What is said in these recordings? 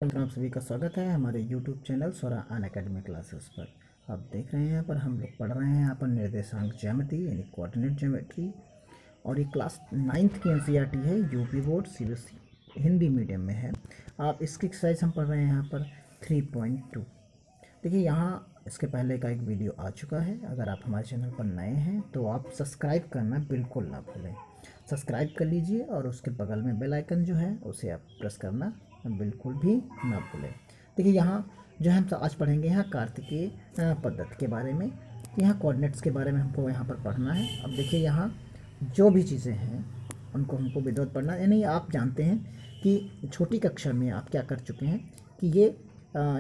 आप सभी का स्वागत है हमारे YouTube चैनल स्वरा अनअकैडमी क्लासेस पर। आप देख रहे हैं यहाँ पर हम लोग पढ़ रहे हैं यहाँ पर निर्देशांक ज्यामिति यानी कोऑर्डिनेट ज्योमेट्री। और ये क्लास 9th की NCERT है, UP board CBSE Hindi medium में है। आप इसकी एक्सरसाइज हम पढ़ रहे हैं यहाँ पर 3.2। देखिए यहाँ इसके पहले का एक वीडियो आ चुका है। अगर आप हमारे चैनल पर नए हैं तो आप सब्सक्राइब करना बिल्कुल ना भूलें। सब्सक्राइब कर लीजिए और उसके बगल में बेल आइकन जो है उसे आप प्रेस करना बिल्कुल भी ना भूलें। देखिए यहाँ जो है हम आज पढ़ेंगे यहाँ कार्तिकीय पद्धति के बारे में। यहाँ कोऑर्डिनेट्स के बारे में हमको यहाँ पर पढ़ना है। अब देखिए यहाँ जो भी चीज़ें हैं उनको हमको विधिवत पढ़ना है। यानी आप जानते हैं कि छोटी कक्षा में आप क्या कर चुके हैं कि ये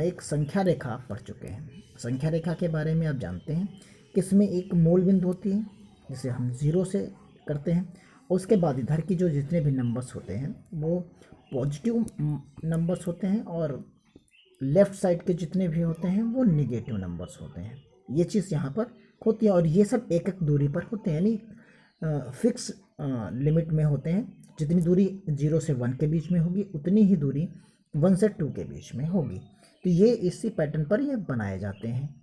एक संख्या रेखा आप पढ़ चुके हैं। संख्या रेखा के बारे में आप जानते हैं कि इसमें एक मूल बिंदु होती है जिसे हम 0 से करते हैं। उसके बाद इधर की जो जितने भी नंबर्स होते हैं वो पॉजिटिव नंबर्स होते हैं और लेफ़्ट साइड के जितने भी होते हैं वो निगेटिव नंबर्स होते हैं। ये चीज़ यहाँ पर होती है और ये सब एक एक दूरी पर होते हैं, यानी फिक्स लिमिट में होते हैं। जितनी दूरी 0 से 1 के बीच में होगी उतनी ही दूरी 1 से 2 के बीच में होगी। तो ये इसी पैटर्न पर ये बनाए जाते हैं।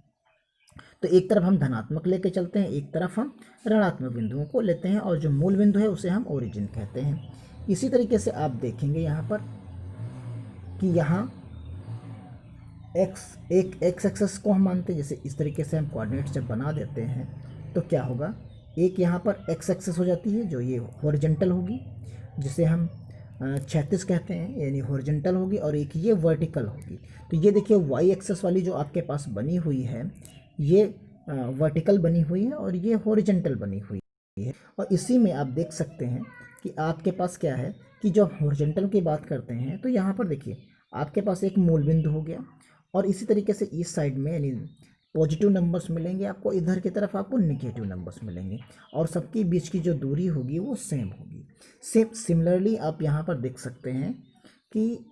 तो एक तरफ हम धनात्मक लेके चलते हैं, एक तरफ हम ऋणात्मक बिंदुओं को लेते हैं और जो मूल बिंदु है उसे हम ओरिजिन कहते हैं। इसी तरीके से आप देखेंगे यहाँ पर कि यहाँ एक एक्स एक्सेस को हम मानते हैं। जैसे इस तरीके से हम कोऑर्डिनेट्स जब बना देते हैं तो क्या होगा, एक यहाँ पर एक्स एक्सेस हो जाती है जो ये हॉरिजॉन्टल होगी, जिसे हम 36 कहते हैं, यानी हॉरिजॉन्टल होगी, और एक ये वर्टिकल होगी। तो ये देखिए वाई एक्सेस वाली जो आपके पास बनी हुई है ये वर्टिकल बनी हुई है और ये हॉरिजॉन्टल बनी हुई है। और इसी में आप देख सकते हैं कि आपके पास क्या है कि जब हॉरिजॉन्टल की बात करते हैं तो यहाँ पर देखिए आपके पास एक मूल बिंदु हो गया और इसी तरीके से इस साइड में यानी पॉजिटिव नंबर्स मिलेंगे आपको, इधर की तरफ आपको निगेटिव नंबर्स मिलेंगे और सबके बीच की जो दूरी होगी वो सेम होगी। सिमिलरली आप यहाँ पर देख सकते हैं कि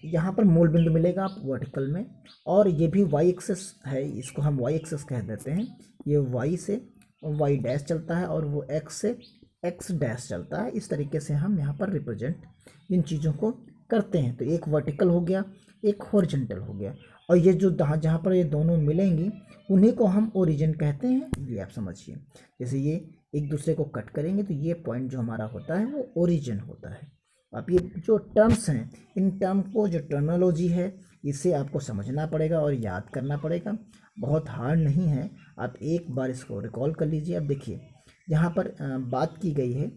यहाँ पर मूल बिंदु मिलेगा आप वर्टिकल में, और ये भी वाई एक्सेस है, इसको हम वाई एक्सेस कह देते हैं। ये वाई से वाई डैश चलता है और वो एक्स से एक्स डैश चलता है। इस तरीके से हम यहाँ पर रिप्रेजेंट इन चीज़ों को करते हैं। तो एक वर्टिकल हो गया, एक हॉरिजॉन्टल हो गया, और ये जो जहाँ पर ये दोनों मिलेंगी उन्हीं को हम ओरिजिन कहते हैं। ये आप समझिए, जैसे ये एक दूसरे को कट करेंगे तो ये पॉइंट जो हमारा होता है वो ओरिजिन होता है। आप ये जो टर्म्स हैं इन टर्म को, जो टर्मिनोलॉजी है, इसे आपको समझना पड़ेगा और याद करना पड़ेगा। बहुत हार्ड नहीं है, आप एक बार इसको रिकॉल कर लीजिए। अब देखिए यहाँ पर बात की गई है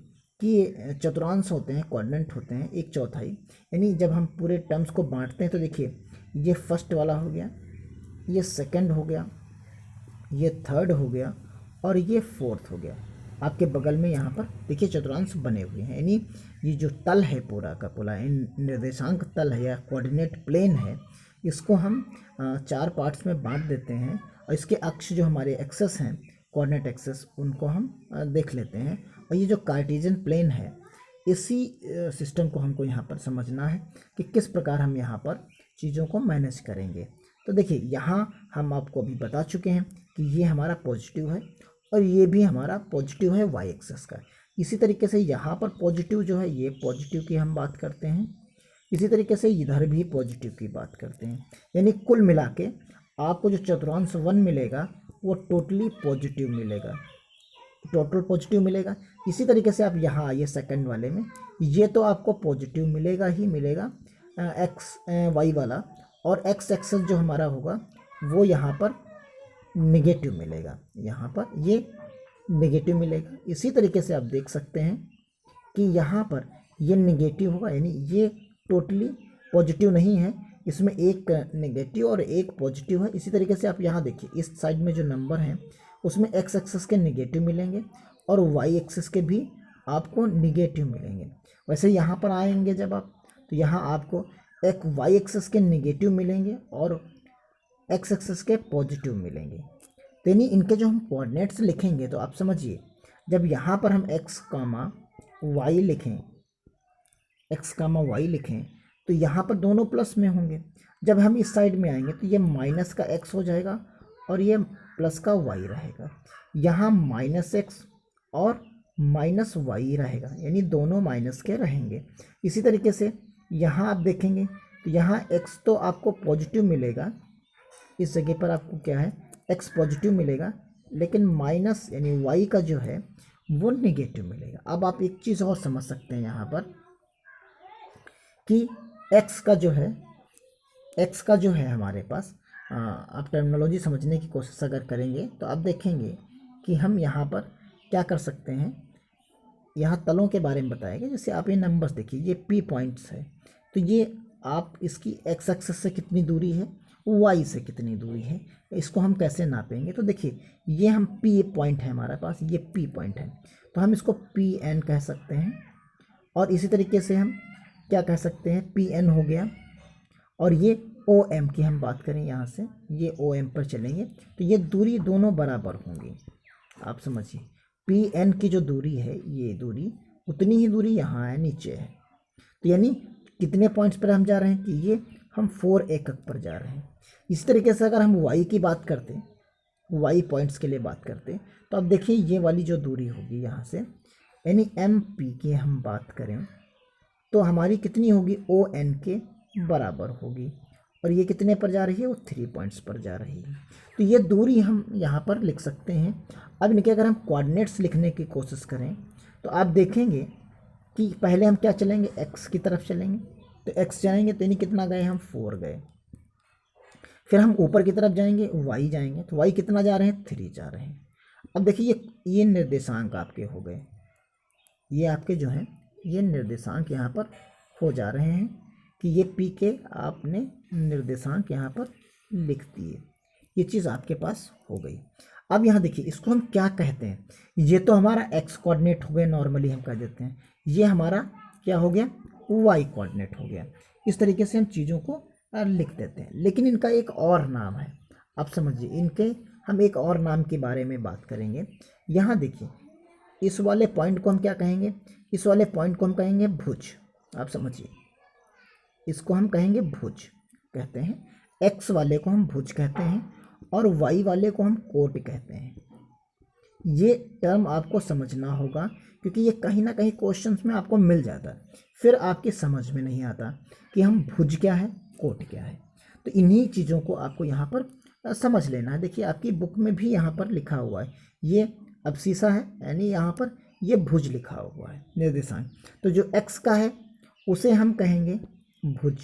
कि चतुर्थांश होते हैं, क्वाड्रेंट होते हैं, एक चौथाई, यानी जब हम पूरे टर्म्स को बांटते हैं तो देखिए ये फर्स्ट वाला हो गया, ये सेकंड हो गया, ये थर्ड हो गया और ये फोर्थ हो गया। आपके बगल में यहाँ पर देखिए चतुर्थांश बने हुए हैं, यानी ये जो तल है पूरा का पूरा निर्देशांक तल है या कोऑर्डिनेट प्लेन है, इसको हम 4 पार्ट्स में बांट देते हैं और इसके अक्ष जो हमारे एक्सेस हैं कोऑर्डिनेट एक्सेस उनको हम देख लेते हैं। और ये जो कार्टेशियन प्लेन है इसी सिस्टम को हमको यहाँ पर समझना है कि किस प्रकार हम यहाँ पर चीज़ों को मैनेज करेंगे। तो देखिए यहाँ हम आपको अभी बता चुके हैं कि ये हमारा पॉजिटिव है और ये भी हमारा पॉजिटिव है वाई एक्सेस का। इसी तरीके से यहाँ पर पॉजिटिव जो है ये पॉजिटिव की हम बात करते हैं, इसी तरीके से इधर भी पॉजिटिव की बात करते हैं। यानी कुल मिला के आपको जो चतुर्थांश 1 मिलेगा वो टोटली पॉजिटिव मिलेगा, टोटल पॉजिटिव मिलेगा। इसी तरीके से आप यहाँ आइए सेकंड वाले में, ये तो आपको पॉजिटिव मिलेगा ही मिलेगा एक्स वाई वाला, और एक्स एक्सेस जो हमारा होगा वो यहाँ पर निगेटिव मिलेगा, यहाँ पर ये निगेटिव मिलेगा। इसी तरीके से आप देख सकते हैं कि यहाँ पर ये निगेटिव होगा, यानी ये टोटली पॉजिटिव नहीं है, इसमें एक नेगेटिव और एक पॉजिटिव है। इसी तरीके से आप यहाँ देखिए इस साइड में जो नंबर हैं उसमें एक्स एक्सेस के निगेटिव मिलेंगे और वाई एक्सेस के भी आपको निगेटिव मिलेंगे। वैसे यहाँ पर आएंगे जब आप, तो यहाँ आपको एक वाई एक्सेस के निगेटिव मिलेंगे और एक्स एक्सेस के पॉजिटिव मिलेंगे। तो यानी इनके जो हम कोऑर्डिनेट्स लिखेंगे तो आप समझिए, जब यहाँ पर हम एक्स कामा वाई लिखें, एक्स कामा वाई लिखें तो यहाँ पर दोनों प्लस में होंगे। जब हम इस साइड में आएंगे तो ये माइनस का एक्स हो जाएगा और ये प्लस का वाई रहेगा। यहाँ माइनस एक्स और माइनस वाई रहेगा, यानी दोनों माइनस के रहेंगे। इसी तरीके से यहाँ आप देखेंगे तो यहाँ x तो आपको पॉजिटिव मिलेगा, इस जगह पर आपको क्या है x पॉजिटिव मिलेगा, लेकिन माइनस यानी y का जो है वो नेगेटिव मिलेगा। अब आप एक चीज़ और समझ सकते हैं यहाँ पर कि x का जो है हमारे पास, आप टर्मिनोलॉजी समझने की कोशिश अगर करेंगे तो आप देखेंगे कि हम यहाँ पर क्या कर सकते हैं। यहाँ तलों के बारे में बताया गया, जैसे आप ये नंबर्स देखिए, ये P पॉइंट्स है, तो ये आप इसकी x एक्सिस से कितनी दूरी है, y से कितनी दूरी है, इसको हम कैसे नापेंगे। तो देखिए ये हम P पॉइंट है हमारे पास, ये P पॉइंट है, तो हम इसको PN कह सकते हैं। और इसी तरीके से हम क्या कह सकते हैं, PN हो गया। और ये OM की हम बात करें, यहाँ से ये OM पर चलेंगे तो ये दूरी दोनों बराबर होंगी। आप समझिए PN की जो दूरी है, ये दूरी उतनी ही दूरी यहाँ है, नीचे है। तो यानी कितने पॉइंट्स पर हम जा रहे हैं कि ये हम 4 एकक पर जा रहे हैं। इसी तरीके से अगर हम y की बात करते, y पॉइंट्स के लिए बात करते, तो अब देखिए ये वाली जो दूरी होगी यहाँ से, यानी MP की हम बात करें तो हमारी कितनी होगी, ON के बराबर होगी। और ये कितने पर जा रही है, वो 3 पॉइंट्स पर जा रही है। तो ये दूरी हम यहाँ पर लिख सकते हैं। अब इनके अगर हम कोऑर्डिनेट्स लिखने की कोशिश करें तो आप देखेंगे कि पहले हम क्या चलेंगे, x की तरफ चलेंगे, तो x जाएंगे तो यानी कितना गए हम, 4 गए। फिर हम ऊपर की तरफ जाएंगे, y जाएंगे, तो y कितना जा रहे हैं, 3 जा रहे हैं। अब देखिए ये निर्देशांक आपके हो गए, ये आपके जो हैं ये निर्देशांक यहाँ पर हो जा रहे हैं कि ये P के आपने निर्देशांक यहाँ पर लिख दिए, ये चीज़ आपके पास हो गई। अब यहाँ देखिए इसको हम क्या कहते हैं, ये तो हमारा x कोऑर्डिनेट हो गया, नॉर्मली हम कह देते हैं। ये हमारा क्या हो गया, y कोऑर्डिनेट हो गया। इस तरीके से हम चीज़ों को लिख देते हैं। लेकिन इनका एक और नाम है, आप समझिए, इनके हम एक और नाम के बारे में बात करेंगे। यहाँ देखिए इस वाले पॉइंट को हम क्या कहेंगे, इस वाले पॉइंट को हम कहेंगे भुज। आप समझिए इसको हम कहेंगे भुज कहते हैं, x वाले को हम भुज कहते हैं और y वाले को हम कोट कहते हैं। ये टर्म आपको समझना होगा क्योंकि ये कहीं ना कहीं क्वेश्चंस में आपको मिल जाता है, फिर आपकी समझ में नहीं आता कि हम भुज क्या है, कोट क्या है। तो इन्हीं चीज़ों को आपको यहाँ पर समझ लेना है। देखिए आपकी बुक में भी यहाँ पर लिखा हुआ है, ये अबसीसा है, यानी यहाँ पर ये भुज लिखा हुआ है निर्देशांक। तो जो x का है उसे हम कहेंगे भुज,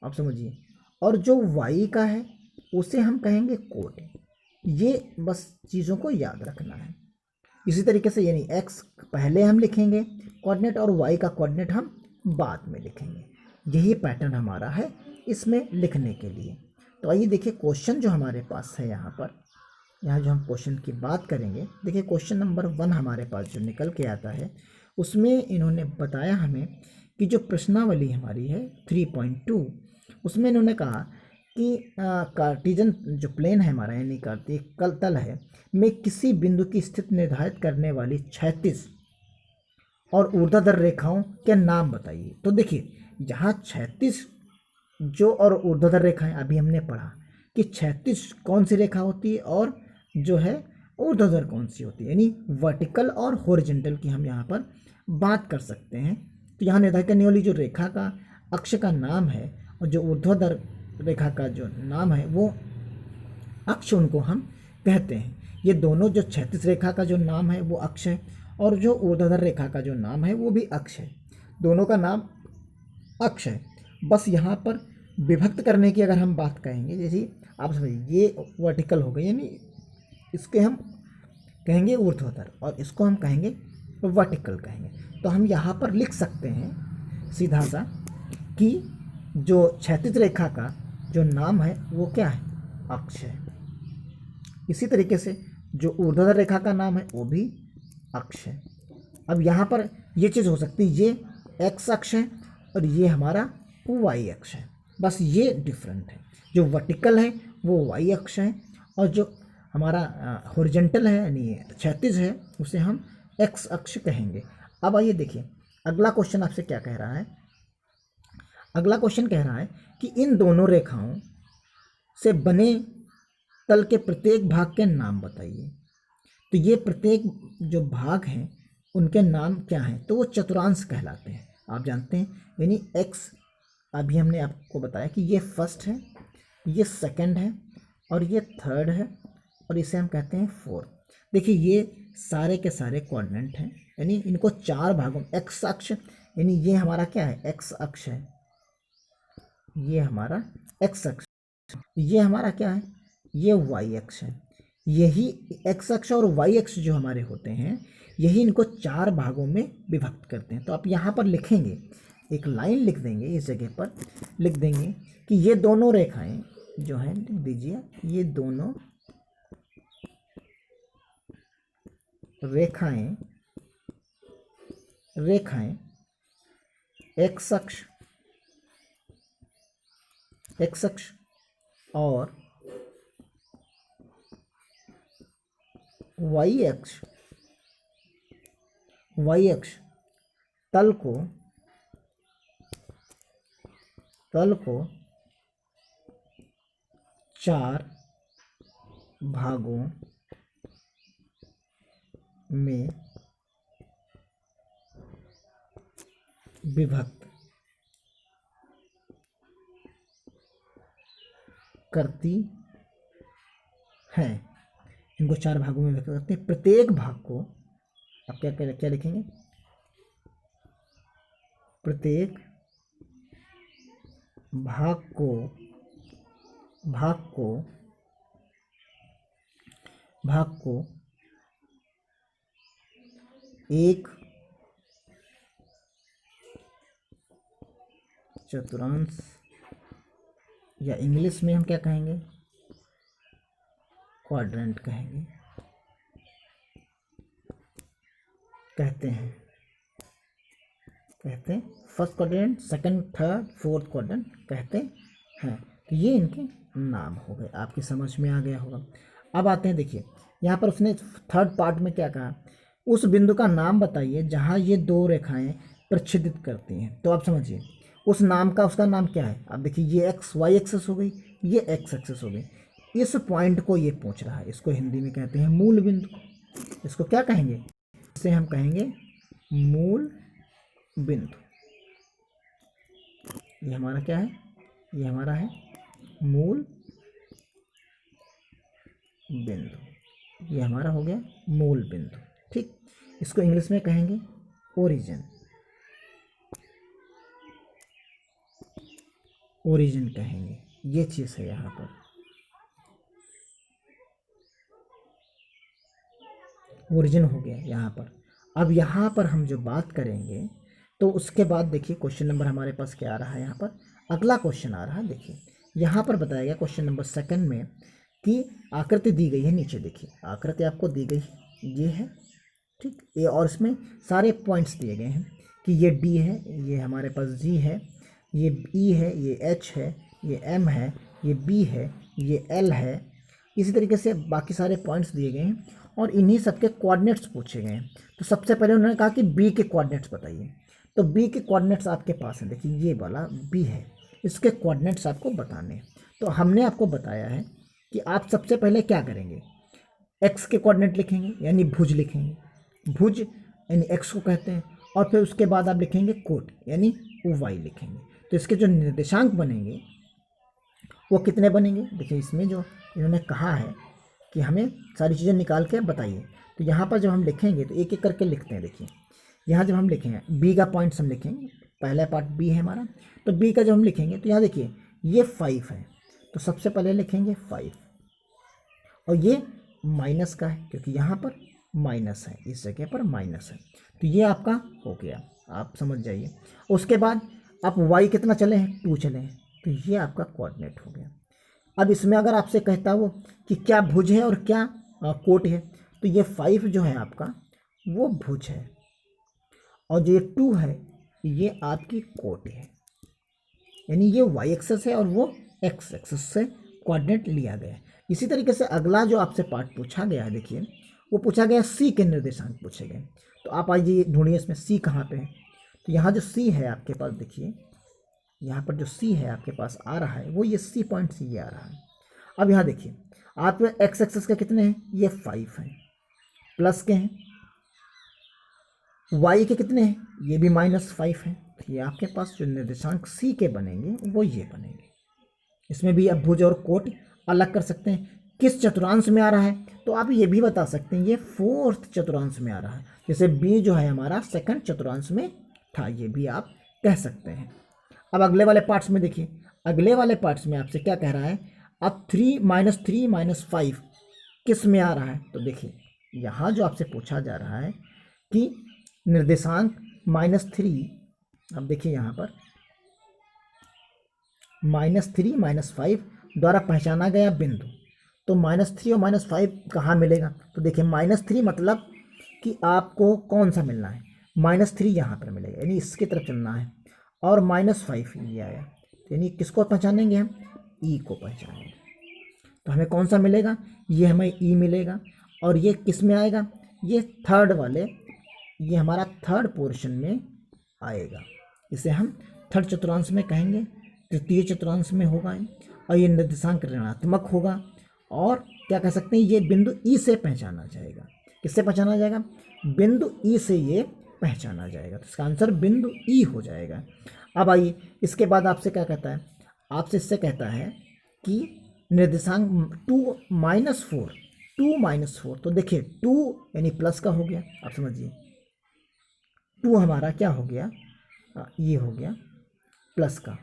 आप समझिए, और जो y का है उसे हम कहेंगे कोट। ये बस चीज़ों को याद रखना है। इसी तरीके से यानी x पहले हम लिखेंगे कोऑर्डिनेट और y का कोऑर्डिनेट हम बाद में लिखेंगे। यही पैटर्न हमारा है इसमें लिखने के लिए। तो आइए देखिए क्वेश्चन जो हमारे पास है यहाँ पर, यहाँ जो हम क्वेश्चन की बात करेंगे, देखिए क्वेश्चन नंबर 1 हमारे पास जो निकल के आता है उसमें इन्होंने बताया हमें कि जो प्रश्नावली हमारी है 3.2, उसमें इन्होंने कहा कि कार्टिजन जो प्लेन है हमारा, यानी कार्तीय कल तल है, में किसी बिंदु की स्थिति निर्धारित करने वाली क्षैतिज और ऊर्ध्वाधर रेखाओं के नाम बताइए। तो देखिए जहाँ क्षैतिज जो और ऊर्ध्वाधर रेखाएं, अभी हमने पढ़ा कि क्षैतिज कौन सी रेखा होती है और जो है ऊर्ध्वाधर कौन सी होती है, यानी वर्टिकल और हॉरिजॉन्टल की हम यहाँ पर बात कर सकते हैं। तो यहाँ निर्धारित करने वाली जो रेखा का अक्ष का नाम है और जो ऊर्ध्वाधर रेखा का जो नाम है वो अक्ष उनको हम कहते हैं। ये दोनों, जो क्षैतिज रेखा का जो नाम है वो अक्ष है और जो ऊर्ध्वाधर रेखा का जो नाम है वो भी अक्ष है, दोनों का नाम अक्ष है। बस यहाँ पर विभक्त करने की अगर हम बात कहेंगे, जैसे आप समझिए ये वर्टिकल हो गई, यानी इसके हम कहेंगे ऊर्ध्वाधर और इसको हम कहेंगे वर्टिकल कहेंगे। तो हम यहाँ पर लिख सकते हैं सीधा सा कि जो क्षैतिज रेखा का जो नाम है वो क्या है, अक्ष है। इसी तरीके से जो ऊर्ध्वाधर रेखा का नाम है वो भी अक्ष है। अब यहाँ पर ये चीज़ हो सकती है, ये एक्स अक्ष है और ये हमारा वाई अक्ष है, बस ये डिफरेंट है। जो वर्टिकल है वो वाई अक्ष है और जो हमारा हॉरिजॉन्टल है यानी क्षैतिज है उसे हम एक्स अक्ष कहेंगे। अब आइए देखिए अगला क्वेश्चन आपसे क्या कह रहा है। अगला क्वेश्चन कह रहा है कि इन दोनों रेखाओं से बने तल के प्रत्येक भाग के नाम बताइए। तो ये प्रत्येक जो भाग हैं उनके नाम क्या हैं, तो वो चतुर्थांश कहलाते हैं। आप जानते हैं, यानी एक्स अभी हमने आपको बताया कि ये फर्स्ट है, ये सेकंड है और ये थर्ड है और इसे हम कहते हैं फोर्थ। देखिए ये सारे के सारे कोऑर्डिनेट हैं, यानी इनको चार भागों, एक्स अक्ष यानी ये हमारा क्या है, एक्स अक्ष है, ये हमारा एक्स अक्ष, ये हमारा क्या है, ये वाई अक्ष है। यही एक्स अक्ष और वाई अक्ष जो हमारे होते हैं, यही इनको चार भागों में विभक्त करते हैं। तो आप यहाँ पर लिखेंगे, एक लाइन लिख देंगे, इस जगह पर लिख देंगे कि ये दोनों रेखाएं जो हैं, लिख दीजिए ये दोनों रेखाएं एक्स अक्ष और वाई अक्ष तल को चार भागों में विभक्त करती हैं। इनको चार भागों में विभक्त करती हैं। प्रत्येक भाग को आप क्या लिखेंगे, प्रत्येक भाग को एक चतुर्थांश, या इंग्लिश में हम क्या कहेंगे, क्वाड्रेंट कहते हैं first quadrant, second, third, fourth quadrant कहते हैं। तो ये इनके नाम हो गए, आपकी समझ में आ गया होगा। अब आते हैं, देखिए यहाँ पर उसने थर्ड पार्ट में क्या कहा, उस बिंदु का नाम बताइए जहाँ ये दो रेखाएं प्रच्छेदित करती हैं। तो आप समझिए उस नाम का, उसका नाम क्या है। अब देखिए ये एक्स वाई एक्सेस हो गई, ये एक्स एक्सेस हो गई। इस पॉइंट को ये पूछ रहा है, इसको हिंदी में कहते हैं मूल बिंदु। इसको क्या कहेंगे, इसे हम कहेंगे मूल बिंदु। ये हमारा क्या है, ये हमारा है मूल बिंदु, ये हमारा हो गया मूल बिंदु। ठीक, इसको इंग्लिश में कहेंगे ओरिजिन कहेंगे। ये चीज़ है यहाँ पर, ओरिजिन हो गया यहाँ पर। अब यहाँ पर हम जो बात करेंगे, तो उसके बाद देखिए क्वेश्चन नंबर हमारे पास क्या आ रहा है, यहाँ पर अगला क्वेश्चन आ रहा है। देखिए यहाँ पर बताया गया क्वेश्चन नंबर सेकंड में कि आकृति दी गई है, नीचे देखिए आकृति आपको दी गई ये है, ठीक, ये, और इसमें सारे पॉइंट्स दिए गए हैं कि ये डी है, ये हमारे पास जी है, ये ई है, ये एच है, ये एम है, ये बी है, ये एल है। इसी तरीके से बाकी सारे पॉइंट्स दिए गए हैं और इन्हीं सबके कोऑर्डिनेट्स पूछे गए हैं। तो सबसे पहले उन्होंने कहा कि बी के कोऑर्डिनेट्स बताइए। तो बी के कोऑर्डिनेट्स आपके पास हैं, देखिए ये वाला बी है, इसके कोऑर्डिनेट्स आपको बताने हैं। तो हमने आपको बताया है कि आप सबसे पहले क्या करेंगे, एक्स के कोऑर्डिनेट लिखेंगे, यानी भुज लिखेंगे, भुज यानी एक्स को कहते हैं, और फिर उसके बाद आप लिखेंगे कोट यानी वाई लिखेंगे। तो इसके जो निर्देशांक बनेंगे वो कितने बनेंगे, देखिए इसमें जो इन्होंने कहा है कि हमें सारी चीज़ें निकाल के बताइए। तो यहाँ पर जब हम लिखेंगे तो एक एक करके लिखते हैं। देखिए यहाँ जब हम लिखेंगे बी का पॉइंट्स हम लिखेंगे, पहला पार्ट बी है हमारा, तो बी का जब हम लिखेंगे तो यहाँ देखिए ये 5 है, तो सबसे पहले लिखेंगे 5, और ये माइनस का है क्योंकि यहाँ पर माइनस है, इस जगह पर माइनस है। तो ये आपका हो गया, आप समझ जाइए। उसके बाद आप y कितना चले हैं, 2 चले हैं, तो ये आपका कोऑर्डिनेट हो गया। अब इसमें अगर आपसे कहता वो कि क्या भुज है और क्या कोट है, तो ये 5 जो है आपका वो भुज है, और जो ये 2 है ये आपकी कोट है, यानी ये y एक्सेस है और वो x एक्सेस से कोऑर्डिनेट लिया गया है। इसी तरीके से अगला जो आपसे पार्ट पूछा गया है, देखिए वो पूछा गया c के निर्देशांक पूछे गए। तो आप आइए ढूंढिए इसमें c कहाँ पे है। तो यहाँ जो c है आपके पास, देखिए यहाँ पर जो c है आपके पास आ रहा है वो ये c पॉइंट से ये आ रहा है। अब यहाँ देखिए आपके x एक्सेस के कितने हैं, ये 5 हैं, प्लस के हैं, y के कितने हैं, ये भी -5 हैं। ये आपके पास जो निर्देशांक सी के बनेंगे वो ये बनेंगे। इसमें भी अब भुज और कोट अलग कर सकते हैं। किस चतुर्थांश में आ रहा है तो आप ये भी बता सकते हैं ये फोर्थ चतुर्थांश में आ रहा है। जैसे बी जो है हमारा सेकंड चतुर्थांश में था, ये भी आप कह सकते हैं। अब अगले वाले पार्ट्स में देखिए, अगले वाले पार्ट्स में आपसे क्या कह रहा है, अब 3 - 5 किस में आ रहा है। तो देखिए यहाँ जो आपसे पूछा जा रहा है कि निर्देशांक -3, अब देखिए यहाँ पर -3 - 5 द्वारा पहचाना गया बिंदु। तो -3 और -5 कहाँ मिलेगा। तो देखिए -3 मतलब कि आपको कौन सा मिलना है, -3 यहाँ पर मिलेगा यानी इसकी तरफ चलना है, और -5 ये आया, यानी किसको पहचानेंगे हम, ई को पहचानेंगे। तो हमें कौन सा मिलेगा, ये हमें ई मिलेगा। और ये किस में आएगा, ये थर्ड वाले, ये हमारा थर्ड पोर्शन में आएगा। इसे हम थर्ड चतुर्थांश में कहेंगे, तृतीय चतुर्थांश में होगा और ये निर्देशांक ऋणात्मक होगा। और क्या कह सकते हैं, ये बिंदु ई से पहचाना जाएगा। किससे पहचाना जाएगा, बिंदु ई से ये पहचाना जाएगा। तो इसका आंसर बिंदु ई हो जाएगा। अब आइए इसके बाद आपसे क्या कहता है, आपसे इससे कहता है कि निर्देशांक 2 - 4। तो देखिए 2 यानी प्लस का हो गया, आप समझिए 2 हमारा क्या हो गया, ये हो गया प्लस का,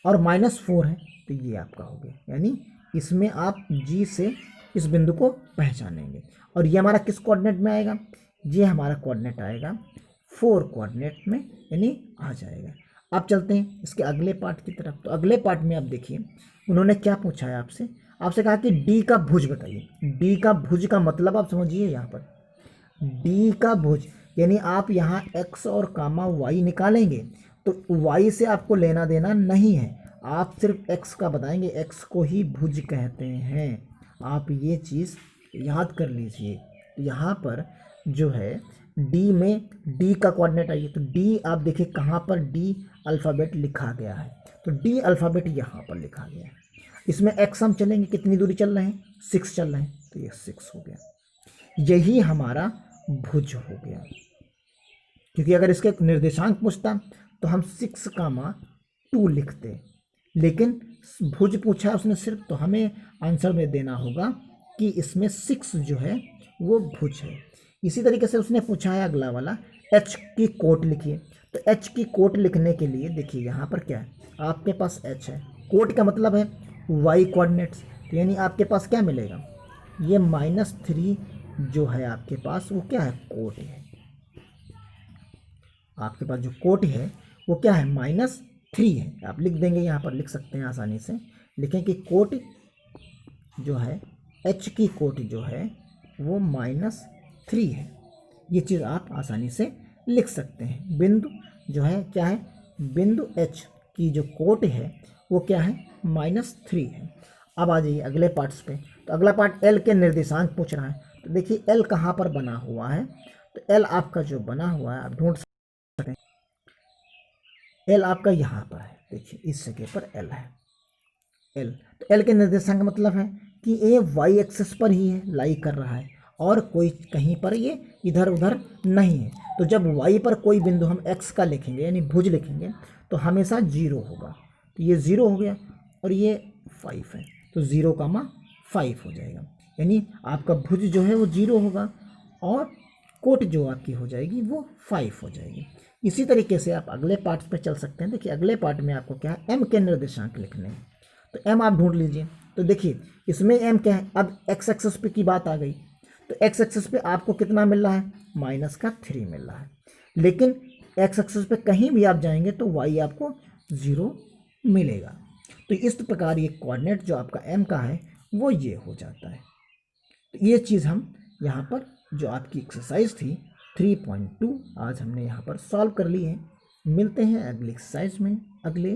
और -4 है तो ये आपका हो गया। यानी इसमें आप जी से इस बिंदु को पहचानेंगे। और ये हमारा किस कोऑर्डिनेट में आएगा, ये हमारा कोऑर्डिनेट आएगा 4 कोऑर्डिनेट में, यानी आ जाएगा। अब चलते हैं इसके अगले पार्ट की तरफ। तो अगले पार्ट में आप देखिए उन्होंने क्या पूछा है आपसे, आपसे कहा कि डी का भुज बताइए। डी का भुज का मतलब आप समझिए, यहाँ पर डी का भुज यानी आप यहाँ x और कामा y निकालेंगे तो y से आपको लेना देना नहीं है, आप सिर्फ x का बताएंगे, x को ही भुज कहते हैं। आप ये चीज़ याद कर लीजिए। यहाँ पर जो है d में d का कोऑर्डिनेट आइए, तो d आप देखिए कहाँ पर d अल्फ़ाबेट लिखा गया है, तो d अल्फ़ाबेट यहाँ पर लिखा गया है। इसमें x हम चलेंगे, कितनी दूरी चल रहे हैं, 6 चल रहे हैं, तो ये 6 हो गया। यही हमारा भुज हो गया। क्योंकि अगर इसके निर्देशांक पूछता तो हम 6, 2 लिखते, लेकिन भुज पूछा है उसने सिर्फ, तो हमें आंसर में देना होगा कि इसमें 6 जो है वो भुज है। इसी तरीके से उसने पूछा है अगला वाला, h की कोट लिखिए। तो h की कोट लिखने के लिए देखिए यहाँ पर क्या है, आपके पास h है, कोट का मतलब है y कोऑर्डिनेट्स, तो यानी आपके पास क्या मिलेगा, ये -3 जो है आपके पास वो क्या है, कोट है। आपके पास जो कोट है वो क्या है, -3 है। आप लिख देंगे, यहाँ पर लिख सकते हैं आसानी से, लिखें कि कोट जो है h की कोट जो है वो -3 है। ये चीज़ आप आसानी से लिख सकते हैं। बिंदु जो है क्या है, बिंदु h की जो कोट है वो क्या है, -3 है। अब आ जाइए अगले पार्ट्स पे। तो अगला पार्ट l के निर्देशांक पूछ रहा है। तो देखिए l कहाँ पर बना हुआ है, तो l आपका जो बना हुआ है आप ढूंढ सकते हैं, l आपका यहाँ पर है, देखिए इस जगह पर l है, l। तो l के निर्देशांक मतलब है कि ये y एक्सिस पर ही है, लाई कर रहा है, और कोई कहीं पर ये इधर उधर नहीं है। तो जब y पर कोई बिंदु हम x का लिखेंगे यानी भुज लिखेंगे तो हमेशा 0 होगा। तो ये 0 हो गया और ये 5 है, तो 0,5 हो जाएगा, यानी आपका भुज जो है वो 0 होगा और कोट जो आपकी हो जाएगी वो 5 हो जाएगी। इसी तरीके से आप अगले पार्ट पे चल सकते हैं। देखिए अगले पार्ट में आपको क्या है, m के निर्देशांक लिखने हैं। तो m आप ढूंढ लीजिए। तो देखिए इसमें m क्या है, अब x एक्सिस पे की बात आ गई, तो x एक्सिस पे आपको कितना मिल रहा है, -3 मिल रहा है। लेकिन x एक्सिस पे कहीं भी आप जाएंगे तो y आपको 0 मिलेगा। तो इस प्रकार ये कोऑर्डिनेट जो आपका m का है वो ये हो जाता है। तो ये चीज़ हम यहाँ पर जो आपकी एक्सरसाइज थी 3.2 आज हमने यहाँ पर सॉल्व कर ली है। मिलते हैं अगली एक्सरसाइज में अगले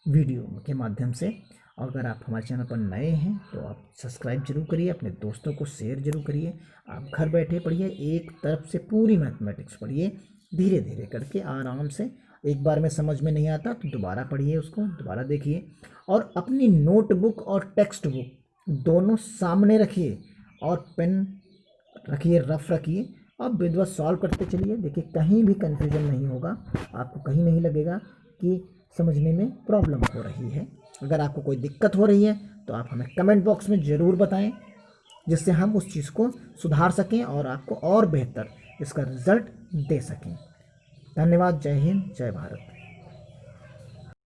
वीडियो के माध्यम से। और अगर आप हमारे चैनल पर नए हैं तो आप सब्सक्राइब जरूर करिए, अपने दोस्तों को शेयर जरूर करिए। आप घर बैठे पढ़िए, एक तरफ से पूरी मैथमेटिक्स पढ़िए, धीरे धीरे करके आराम से। एक बार में समझ में नहीं आता तो दोबारा पढ़िए, उसको दोबारा देखिए, और अपनी नोटबुक और टेक्स्ट बुक दोनों सामने रखिए और पेन रखिए, रफ रखिए, अब विधिवत सॉल्व करते चलिए। देखिए कहीं भी कन्फ्यूजन नहीं होगा, आपको कहीं नहीं लगेगा कि समझने में प्रॉब्लम हो रही है। अगर आपको कोई दिक्कत हो रही है तो आप हमें कमेंट बॉक्स में ज़रूर बताएं, जिससे हम उस चीज़ को सुधार सकें और आपको और बेहतर इसका रिज़ल्ट दे सकें। धन्यवाद। जय हिंद, जय भारत।